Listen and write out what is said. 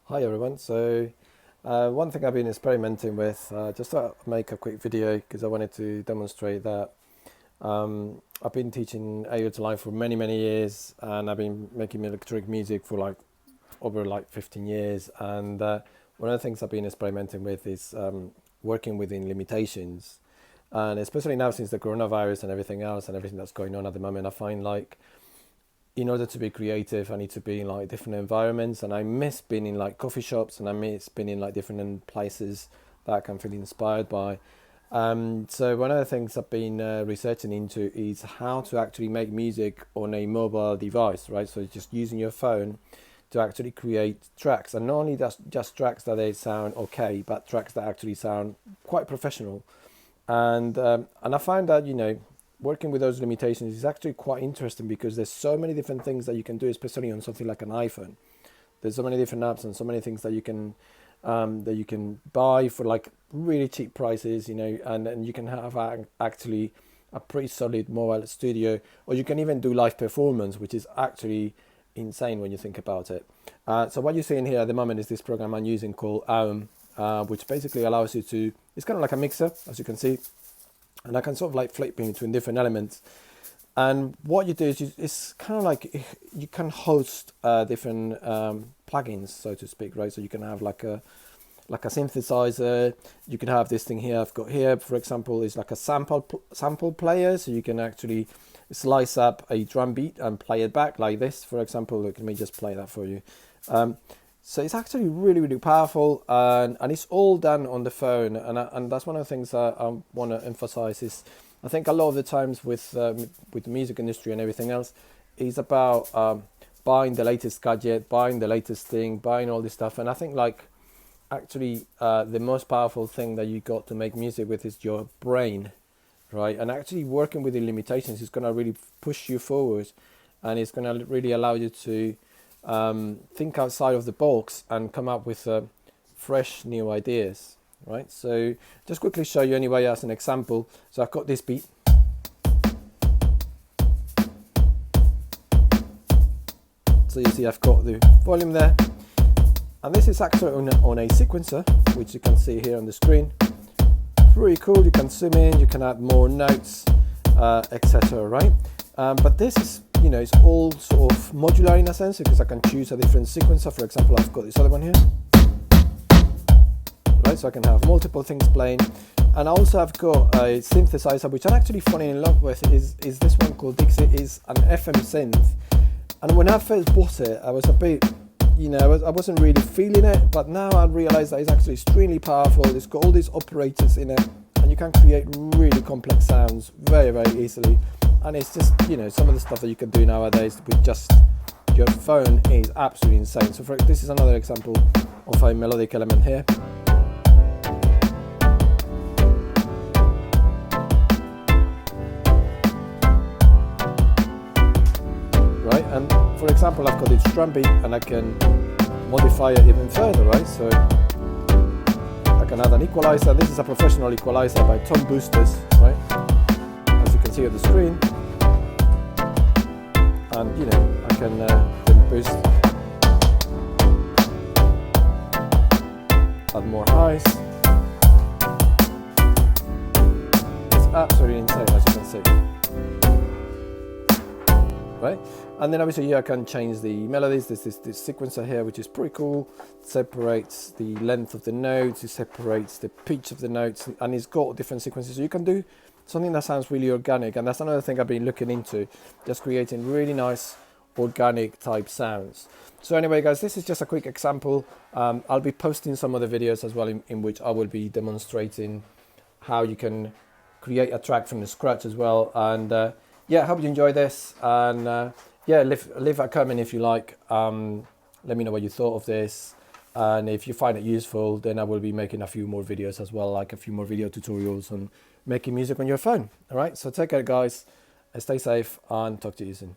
Hi everyone. One thing I've been experimenting with, just to make a quick video because I wanted to demonstrate that I've been teaching Ableton Live for many years, and I've been making electronic music for over 15 years. And one of the things I've been experimenting with is working within limitations, and especially now since the coronavirus and everything else and everything that's going on at the moment, I find in order to be creative, I need to be in different environments, and I miss being in coffee shops, and I miss being in different places that I can feel inspired by. So one of the things I've been researching into is how to actually make music on a mobile device, right? So just using your phone to actually create tracks, and not only just tracks that they sound okay, but tracks that actually sound quite professional. And I find that working with those limitations is actually quite interesting, because there's so many different things that you can do, especially on something like an iPhone. There's so many different apps and so many things that you can buy for really cheap prices, and you can have actually a pretty solid mobile studio, or you can even do live performance, which is actually insane when you think about it. So what you're seeing here at the moment is this program I'm using called Aum, which basically allows you to, it's kind of like a mixer, as you can see, and I can sort of flip between different elements. And what you do is it's kind of like you can host different plugins, so to speak, right? So you can have like a synthesizer. You can have this thing here I've got here, for example, is like a sample player, so you can actually slice up a drum beat and play it back like this, for example. Look, let me just play that for you. So it's actually really powerful, and it's all done on the phone, and that's one of the things I want to emphasize. Is I think a lot of the times with the music industry and everything else is about buying the latest gadget, buying the latest thing, buying all this stuff. And I think actually the most powerful thing that you got to make music with is your brain, right? And actually working with the limitations is going to really push you forward, and it's going to really allow you to think outside of the box and come up with fresh new ideas, right? So just quickly show you anyway as an example. So I've got this beat, so you see I've got the volume there, and this is actually on a sequencer, which you can see here on the screen. Pretty cool. You can zoom in, you can add more notes, etc., right? But this is, it's all sort of modular in a sense, because I can choose a different sequencer. For example, I've got this other one here, right? So I can have multiple things playing. And also I've got a synthesizer, which I'm actually falling in love with, is this one called Dixie. Is an FM synth. And when I first bought it, I was a bit, I wasn't really feeling it, but now I realize that it's actually extremely powerful. It's got all these operators in it, and you can create really complex sounds very easily. And it's just, some of the stuff that you can do nowadays with just your phone is absolutely insane. So this is another example of a melodic element here. Right, and for example, I've got this drum beat, and I can modify it even further, right? So I can add an equalizer. This is a professional equalizer by Tom Boosters, right? As you can see on the screen. And I can boost, add more highs. It's absolutely insane, as you can see, right? And then obviously here I can change the melodies. There's this sequencer here, which is pretty cool. It separates the length of the notes, it separates the pitch of the notes, and it's got different sequences. So you can do something that sounds really organic, and that's another thing I've been looking into, just creating really nice organic type sounds. So anyway guys, this is just a quick example. I'll be posting some of the videos as well in which I will be demonstrating how you can create a track from the scratch as well. And yeah, I hope you enjoy this, and yeah, leave a comment if you like. Let me know what you thought of this, and if you find it useful, then I will be making a few more videos as well, like a few more video tutorials on making music on your phone. All right, so take care guys, stay safe, and talk to you soon.